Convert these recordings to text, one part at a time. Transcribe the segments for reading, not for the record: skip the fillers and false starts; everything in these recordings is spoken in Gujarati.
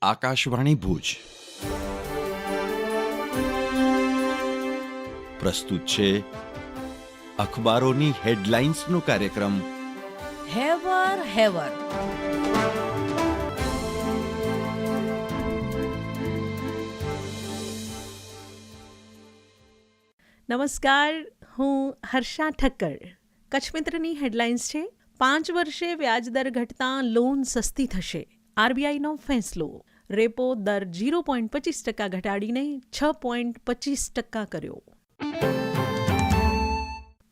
આકાશવાણી ભુજ પ્રસ્તુત છે અખબારોની હેડલાઇન્સનો કાર્યક્રમ હેવર હેવર. નમસ્કાર, હું હર્ષા ઠક્કર. કચ્છ મિત્રની હેડલાઇન્સ છે. 5 વર્ષે વ્યાજદર ઘટતા લોન સસ્તી થશે. આરબીઆઈનો ફેંસલો. રેપો દર 0.25% ઘટાડીને 6.25% કર્યો.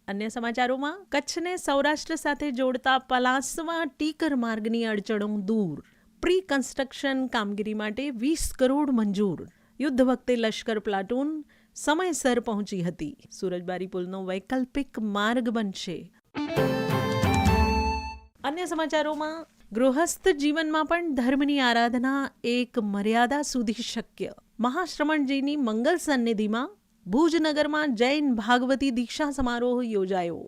અન્ય સમાચારોમાં, કચ્છને સૌરાષ્ટ્ર સાથે જોડતા પલાસવા ટીકર માર્ગની અડચણો દૂર. પ્રી કન્સ્ટ્રક્શન કામગીરી માટે 20 કરોડ મંજૂર. યુદ્ધ વખતે લશ્કર પ્લાટૂન સમયસર પહોંચી હતી. સુરજબારી પુલનો વૈકલ્પિક માર્ગ બનશે. અન્ય સમાચારોમાં, ગૃહસ્થ જીવનમાં પણ ધર્મની આરાધના એક મર્યાદા સુધી શક્ય. મહાશ્રમણજીની મંગલ સન્નિધિમાં ભુજનગરમાં જૈન ભાગવતી દીક્ષા સમારોહ યોજાયો.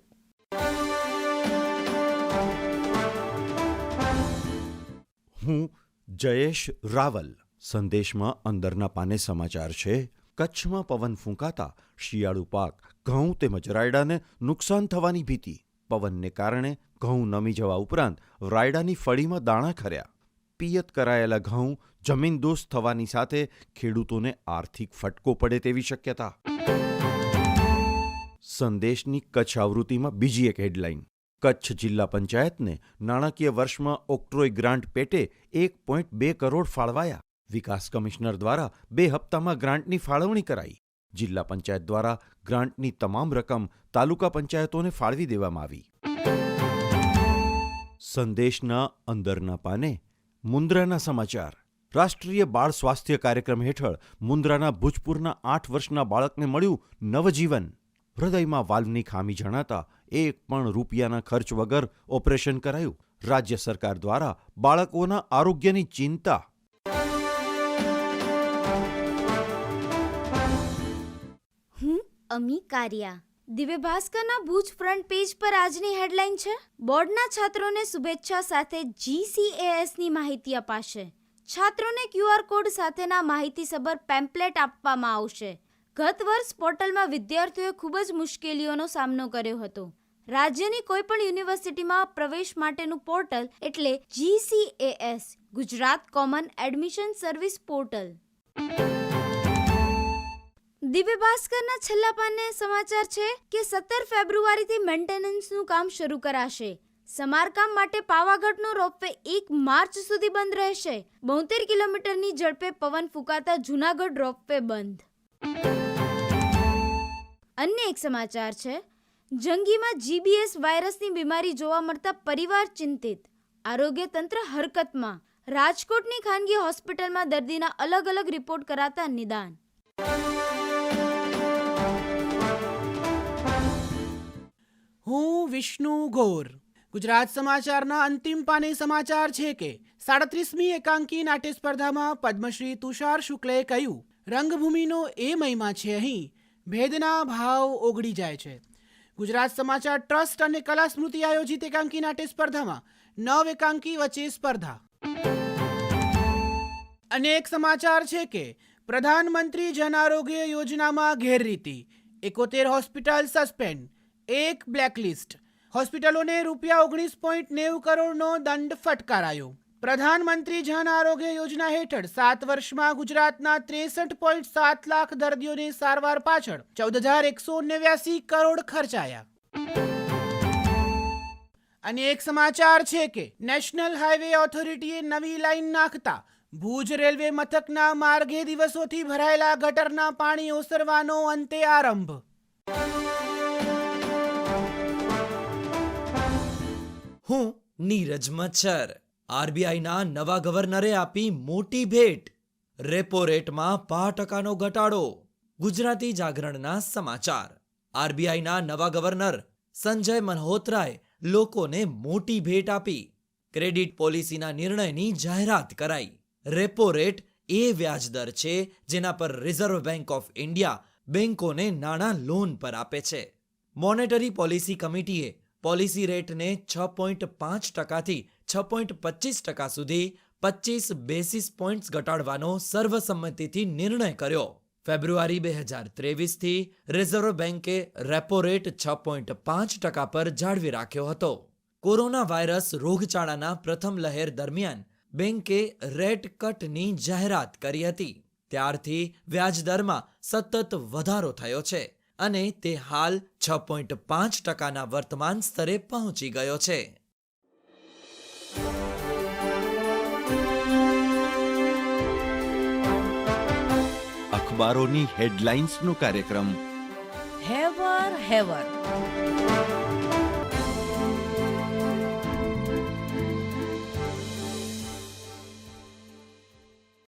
હું જયેશ રાવલ. સંદેશમાં અંદરના પાને સમાચાર છે. કચ્છમાં પવન ફૂંકાતા શિયાળુ પાક ઘઉં તેમજ રાયડાને નુકસાન થવાની ભીતિ. પવનને કારણે ઘઉં નમી જવા ઉપરાંત રાયડાની ફળીમાં દાણા ખર્યા. પિયત કરાયેલા ઘઉં જમીનદોસ્ત થવાની સાથે ખેડૂતોને આર્થિક ફટકો પડે તેવી શક્યતા. સંદેશની કચ્છ આવૃત્તિમાં બીજી એક હેડલાઇન. કચ્છ જિલ્લા પંચાયતને નાણાકીય વર્ષમાં ઓક્ટ્રોય ગ્રાન્ટ પેટે 1.2 કરોડ ફાળવાયા. વિકાસ કમિશનર દ્વારા 2 હપ્તામાં ગ્રાન્ટની ફાળવણી કરાઈ. જિલ્લા પંચાયત દ્વારા ગ્રાન્ટની તમામ રકમ તાલુકા પંચાયતોને ફાળવી દેવામાં આવી. સંદેશના અંદરના પાને મુન્દ્રાના સમાચાર. રાષ્ટ્રીય બાળ સ્વાસ્થ્ય કાર્યક્રમ હેઠળ મુન્દ્રાના ભૂજપુરના 8 વર્ષના બાળકને મળ્યું નવજીવન. હૃદયમાં વાલ્વની ખામી જણાતા 1 પણ રૂપિયાના ખર્ચ વગર ઓપરેશન કરાયું. રાજ્ય સરકાર દ્વારા બાળકોના આરોગ્યની ચિંતા. અમી કારિયા. દિવ્ય ભાસ્કરના ભુજ ફ્રન્ટ પેજ પર આજની હેડલાઇન છે: બોર્ડના છાત્રોને શુભેચ્છા સાથે GCASની માહિતી અપાશે. છાત્રોને QR કોડ સાથેના માહિતીસભર પેમ્પલેટ આપવામાં આવશે. ગત વર્ષ પોર્ટલમાં વિદ્યાર્થીઓએ ખૂબ જ મુશ્કેલીઓનો સામનો કર્યો હતો. રાજ્યની કોઈ પણ યુનિવર્સિટીમાં પ્રવેશ માટેનું પોર્ટલ એટલે GCAS, Gujarat common admission service portal. દિવ્ય ભાસ્કરના છેલ્લા પાને સમાચાર છે કે 17 ફેબ્રુઆરીથી મેન્ટેનન્સનું કામ શરૂ કરાશે. સમારકામ માટે પાવાગઢનો રોપવે 1 માર્ચ સુધી બંધ રહેશે. 72 કિલોમીટરની ઝડપે પવન ફૂંકાતા જૂનાગઢ રોપવે બંધ. અન્ય એક સમાચાર છે: જંગીમાં GBS વાયરસની બીમારી જોવા મળતા પરિવાર ચિંતિત. આરોગ્ય તંત્ર હરકતમાં. રાજકોટની ખાનગી હોસ્પિટલમાં દર્દીના અલગ અલગ રિપોર્ટ કરાતા નિદાન. હું વિષ્ણુ ગોર. ગુજરાત સમાચારના અંતિમ પાને સમાચાર છે કે 37મી એકાંકી નાટ્ય સ્પર્ધામાં પદ્મશ્રી તુષાર શુક્લે કહ્યું, રંગભૂમિનો એ મહિમા છે, અહીં ભેદના ભાવ ઓગળી જાય છે. ગુજરાત સમાચાર ટ્રસ્ટ અને કલા સ્મૃતિ આયોજિત એકાંકી નાટ્ય સ્પર્ધામાં 9 એકાંકી વચ્ચે સ્પર્ધા. અને એક સમાચાર છે કે પ્રધાનમંત્રી જન આરોગ્ય યોજનામાં ગેરરીતિ. 71 હોસ્પિટલ સસ્પેન્ડ, 1 બ્લેકલિસ્ટ. હોસ્પિટલોને ₹19.90 કરોડનો દંડ ફટકારાયો. પ્રધાનમંત્રી જન આરોગ્ય યોજના હેઠળ 7 વર્ષમાં ગુજરાતના 63.7 લાખ દર્દીઓને સારવાર પાછળ 14,189 કરોડ ખર્ચાયા. અને એક સમાચાર છે કે નેશનલ હાઈવે ઓથોરિટીએ નવી લાઈન નાખતા ભુજ રેલવે મથકના માર્ગે દિવસોથી ભરાયેલા ગટરના પાણી ઓસરવાનો અંતે આરંભ. હું નીરજ મચ્છર. આરબીઆઈના નવા ગવર્નરે આપી મોટી ભેટ. રેપો રેટમાં 5% ઘટાડો. ગુજરાતી જાગરણના સમાચાર. આરબીઆઈના નવા ગવર્નર સંજય મલ્હોત્રાએ લોકોને મોટી ભેટ આપી. ક્રેડિટ પોલિસીના નિર્ણયની જાહેરાત કરાઈ. રેપો રેટ એ વ્યાજદર છે જેના પર રિઝર્વ બેંક ઓફ ઇન્ડિયા બેંકોને નાણાં લોન પર આપે છે. મોનેટરી પોલિસી કમિટીએ પોલિસી રેટને 6.5% થી 6.25% સુધી 25 બેસિસ પોઈન્ટ્સ ઘટાડવાનો સર્વસંમતિથી નિર્ણય કર્યો. ફેબ્રુઆરી 2023થી રિઝર્વ બેન્કે રેપો રેટ 6.5% પર જાળવી રાખ્યો હતો. કોરોના વાયરસ રોગચાળાના પ્રથમ લહેર દરમિયાન બેન્કે રેટ કટની જાહેરાત કરી હતી. ત્યારથી વ્યાજદરમાં સતત વધારો થયો છે અને તે હાલ 6.5%ના વર્તમાન સ્તરે પહોંચી ગયો છે. અખબારોની હેડલાઇન્સનો કાર્યક્રમ હેવર હેવર